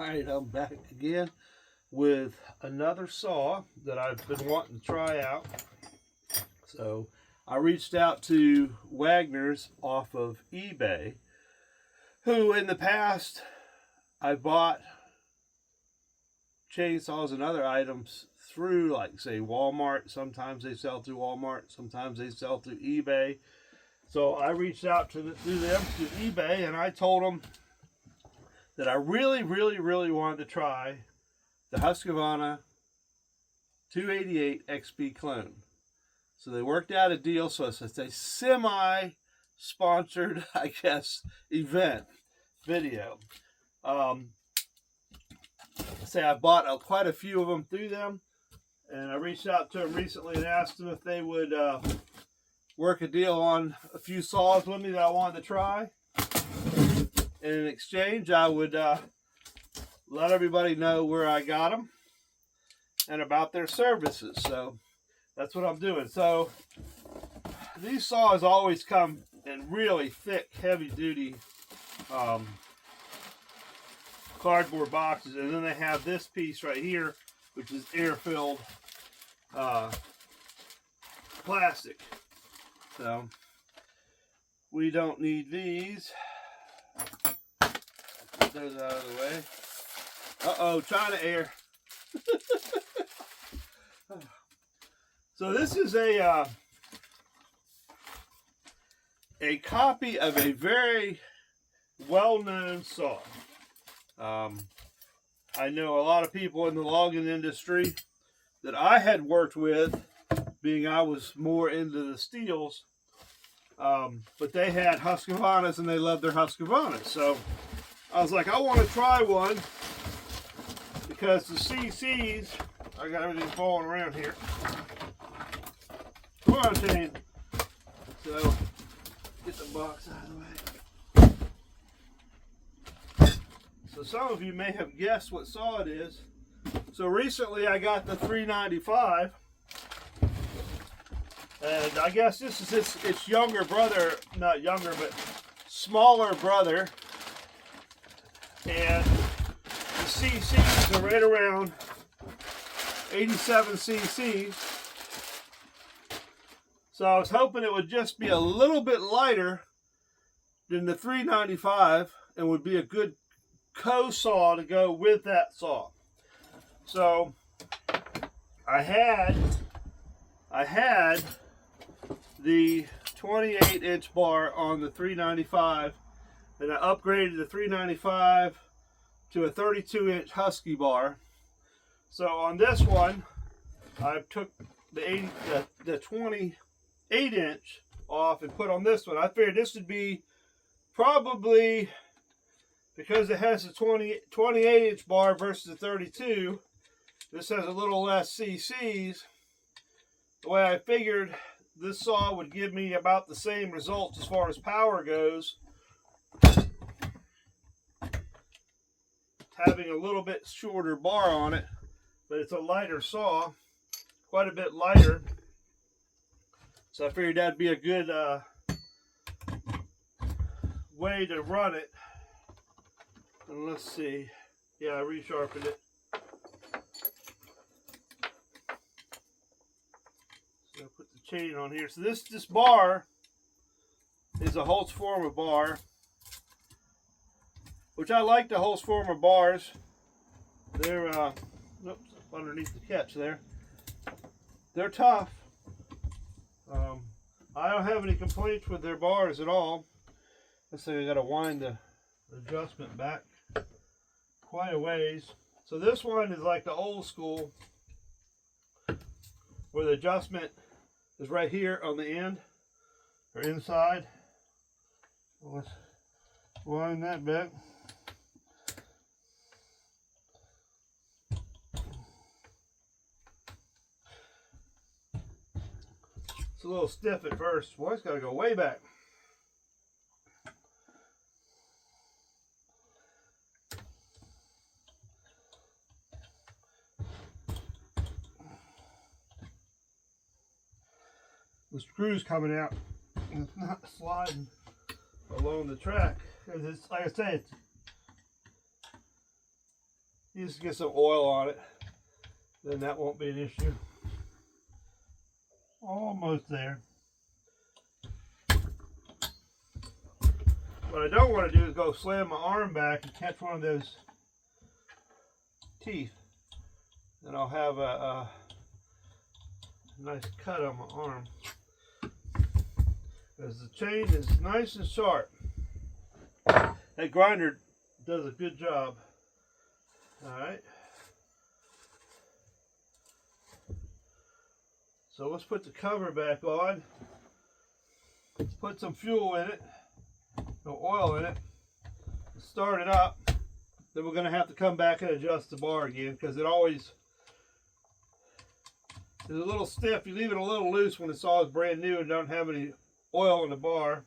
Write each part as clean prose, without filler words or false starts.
Alright, I'm back again with another saw that I've been wanting to try out. So I reached out to Wagner's off of eBay, who in the past I bought chainsaws and other items through, like say Walmart. Sometimes they sell through Walmart, sometimes they sell through eBay. So I reached out to them through eBay, and I told them that I really wanted to try the Husqvarna 288 XP clone. So they worked out a deal, so it's a semi-sponsored, I guess, event video. Say I bought quite a few of them through them, and I reached out to them recently and asked them if they would work a deal on a few saws with me that I wanted to try. And in exchange, I would let everybody know where I got them and about their services. So that's what I'm doing. So these saws always come in really thick, heavy-duty cardboard boxes, and then they have this piece right here, which is air-filled plastic. So we don't need these. Put those out of the way. Uh-oh, China air. So this is a copy of a very well-known saw. I know a lot of people in the logging industry that I had worked with, being I was more into the steels, but they had Husqvarnas and they loved their Husqvarnas. So I was like, I want to try one because the CCs, I got everything falling around here. Come on, Shane. So get the box out of the way. So some of you may have guessed what saw it is. So recently I got the 395. And I guess this is its younger brother, not younger, but smaller brother. And the CCs are right around 87 CCs. So I was hoping it would just be a little bit lighter than the 395 and would be a good co-saw to go with that saw. So I had the 28-inch bar on the 395, and I upgraded the 395 to a 32-inch Husky bar. So on this one, I took the 28-inch off and put on this one. I figured this would be probably, because it has a 28-inch bar versus a 32, this has a little less CCs. The way I figured this saw would give me about the same results as far as power goes, having a little bit shorter bar on it, but it's a lighter saw, quite a bit lighter. So I figured that'd be a good way to run it. And let's see. Yeah, I resharpened it. So I put the chain on here. So this bar is a Holzfforma bar, which I like the Holzfforma bars. They're oops, underneath the catch there. They're tough. I don't have any complaints with their bars at all. Let's say I got to wind the adjustment back quite a ways. So this one is like the old school, where the adjustment is right here on the end or inside. Let's wind that back. It's a little stiff at first. Boy, it's got to go way back. The screw's coming out and it's not sliding along the track. Because it's, like I say, You just get some oil on it, then that won't be an issue. Almost there. What I don't want to do is go slam my arm back and catch one of those teeth. Then I'll have a nice cut on my arm. Because the chain is nice and sharp. That grinder does a good job. Alright. So let's put the cover back on. Let's put some fuel in it. No oil in it. Start it up. Then we're going to have to come back and adjust the bar again because it always is a little stiff. You leave it a little loose when it's all brand new and don't have any oil in the bar.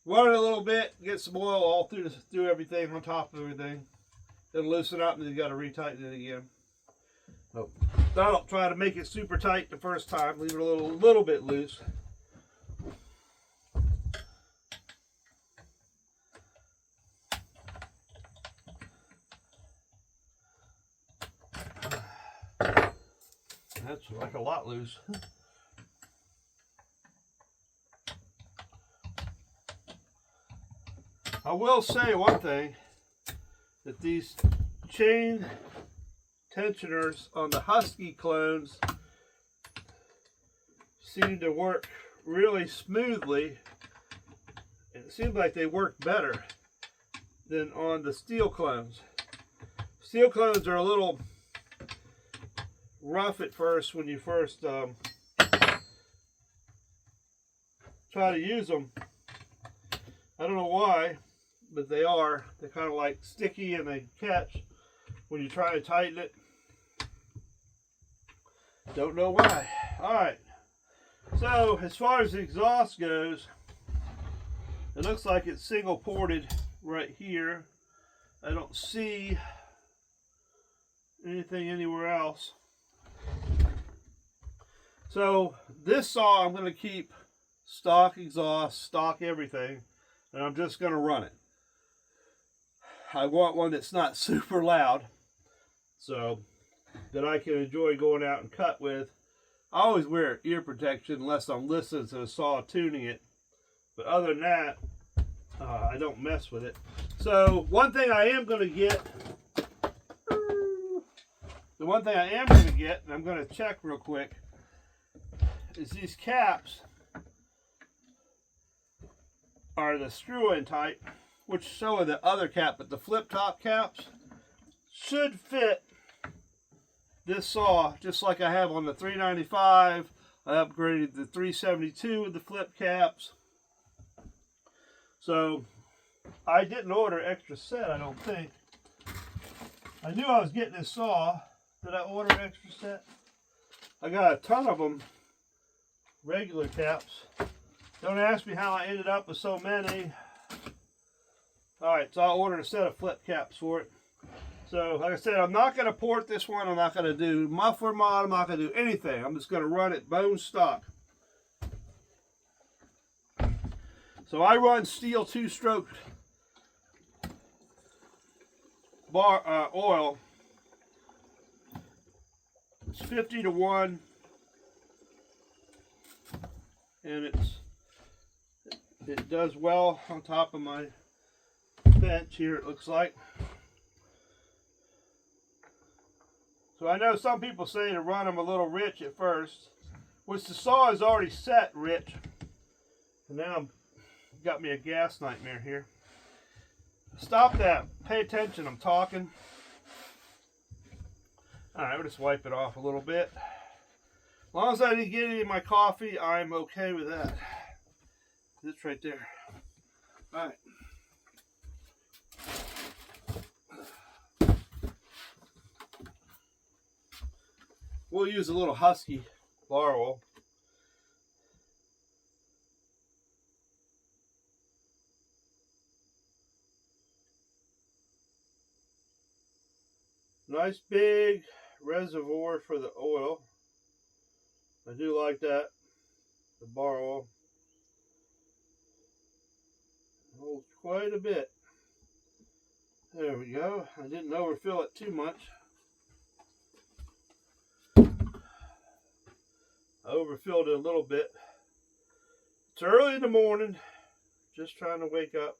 Run it a little bit, get some oil all through everything, on top of everything. It'll loosen up and then you got to retighten it again. So don't try to make it super tight the first time. Leave it a little bit loose. That's like a lot loose. I will say one thing, that these chain tensioners on the Husky clones seem to work really smoothly. It seems like they work better than on the steel clones. Steel clones are a little rough at first when you first try to use them. I don't know why, but they are. They're kind of like sticky and they catch when you try to tighten it. Don't know why. Alright, so as far as the exhaust goes, it looks like it's single ported right here. I don't see anything anywhere else. So this saw I'm going to keep stock exhaust, stock everything, and I'm just going to run it. I want one that's not super loud, so that I can enjoy going out and cut with. I always wear ear protection unless I'm listening to the saw tuning it, but other than that, I don't mess with it. So one thing I am going to get, and I'm going to check real quick, is these caps are the screw-in type, which so are the other cap, but the flip-top caps should fit this saw just like I have on the 395. I upgraded the 372 with the flip caps. So I didn't order extra set, I don't think. I knew I was getting this saw. Did I order extra set? I got a ton of them, regular caps. Don't ask me how I ended up with so many. Alright, so I ordered a set of flip caps for it. So, like I said, I'm not going to port this one. I'm not going to do muffler mod. I'm not going to do anything. I'm just going to run it bone stock. So I run steel 2-stroke bar oil. It's 50 to 1. And it does well on top of my bench here, it looks like. So I know some people say to run them a little rich at first, which the saw is already set rich. And now got me a gas nightmare here. Stop that. Pay attention, I'm talking. Alright, we'll just wipe it off a little bit. As long as I didn't get any in my coffee, I'm okay with that. It's right there. Alright. We'll use a little Husky bar oil. Nice big reservoir for the oil. I do like that. The bar oil holds quite a bit. There we go. I didn't overfill it too much. I overfilled it a little bit. It's early in the morning. Just trying to wake up,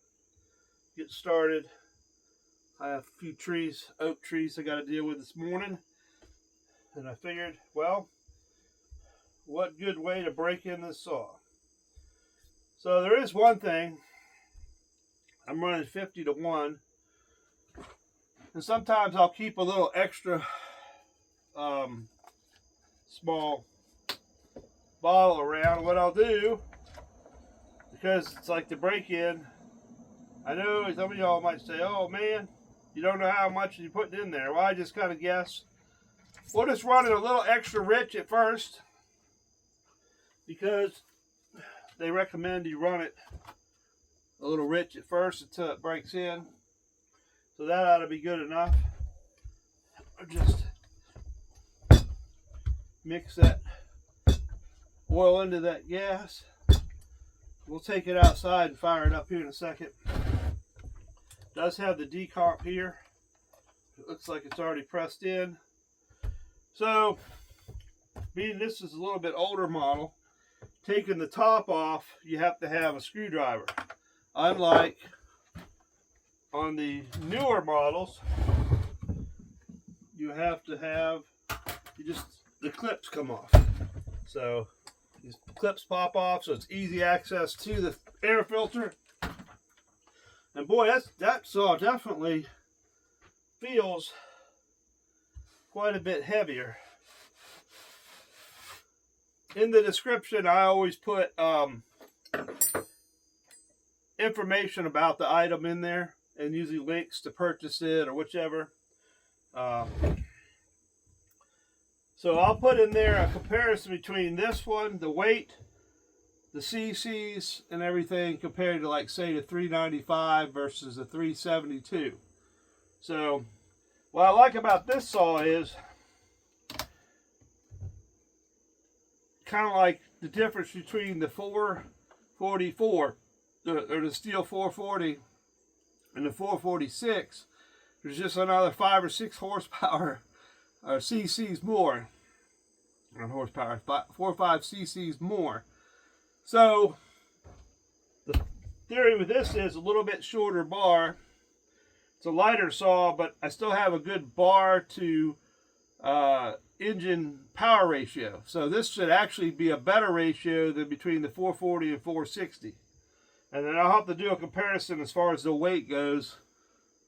get started. I have a few trees, oak trees I got to deal with this morning. And I figured, well, what good way to break in this saw. So there is one thing. I'm running 50 to 1. And sometimes I'll keep a little extra small bottle around. What I'll do, because it's like the break-in, I know some of y'all might say, oh man, you don't know how much you're putting in there. Well, I just kind of guess. We'll just run it a little extra rich at first, because they recommend you run it a little rich at first until it breaks in. So that ought to be good enough. I'll just mix that oil into that gas. We'll take it outside and fire it up here in a second. It does have the decomp here. It looks like it's already pressed in. So, being this is a little bit older model, taking the top off, you have to have a screwdriver. Unlike on the newer models, you have to have, the clips come off. So, these clips pop off, so it's easy access to the air filter. And boy, that saw definitely feels quite a bit heavier. In the description, I always put information about the item in there, and usually links to purchase it or whichever. So I'll put in there a comparison between this one, the weight, the cc's, and everything compared to, like, say, the 395 versus the 372. So what I like about this saw is kind of like the difference between the 444, or the steel 440, and the 446. There's just another 5 or 6 horsepower or cc's more. Not horsepower, 4 or 5 cc's more. So the theory with this is a little bit shorter bar. It's a lighter saw, but I still have a good bar to engine power ratio. So this should actually be a better ratio than between the 440 and 460. And then I'll have to do a comparison as far as the weight goes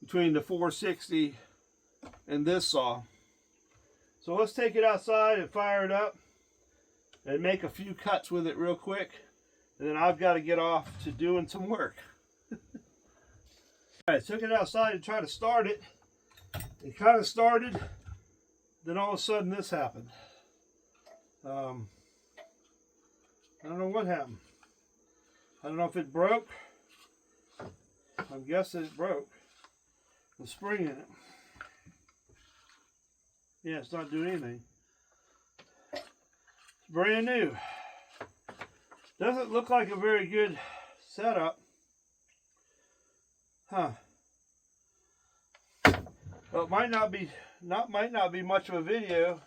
between the 460 and this saw. So let's take it outside and fire it up and make a few cuts with it real quick. And then I've got to get off to doing some work. Alright, took it outside and tried to start it. It kind of started, then all of a sudden this happened. I don't know what happened. I don't know if it broke. I'm guessing it broke. The spring in it. Yeah, it's not doing anything. It's brand new. Doesn't look like a very good setup. Huh. Well, it might not be much of a video.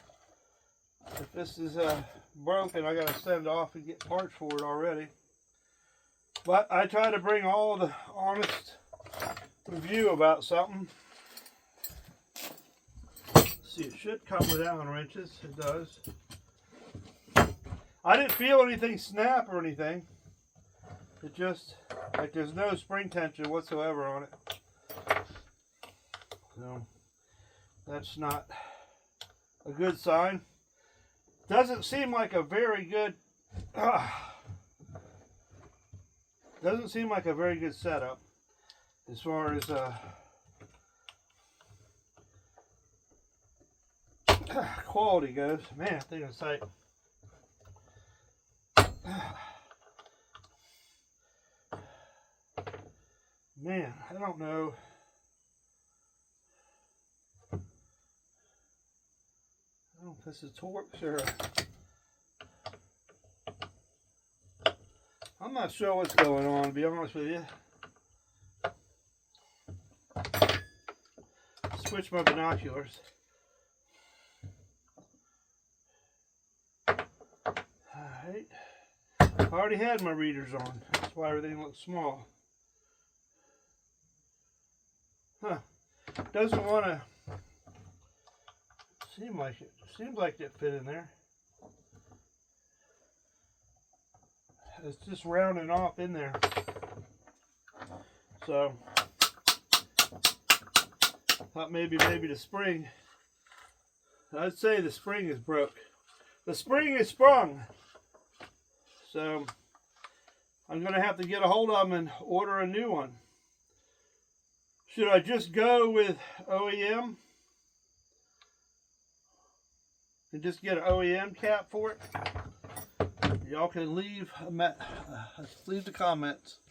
If this is broken, I gotta send it off and get parts for it already. But I try to bring all the honest review about something. Let's see, it should come with Allen wrenches. It does. I didn't feel anything snap or anything. It just, like, there's no spring tension whatsoever on it. So that's not a good sign. Doesn't seem like a very good doesn't seem like a very good setup as far as quality goes. Man, I think it's like man, I don't know. I don't know if this is Torx or I'm not sure what's going on, to be honest with you. switch my binoculars. Alright. I already had my readers on. That's why everything looks small. Huh. Doesn't want to seem like it. Seems like it fit in there. It's just rounding off in there. So thought maybe the spring. I'd say the spring is broke. The spring is sprung. So I'm gonna have to get a hold of them and order a new one. Should I just go with OEM and just get an OEM cap for it? Y'all can leave the comments.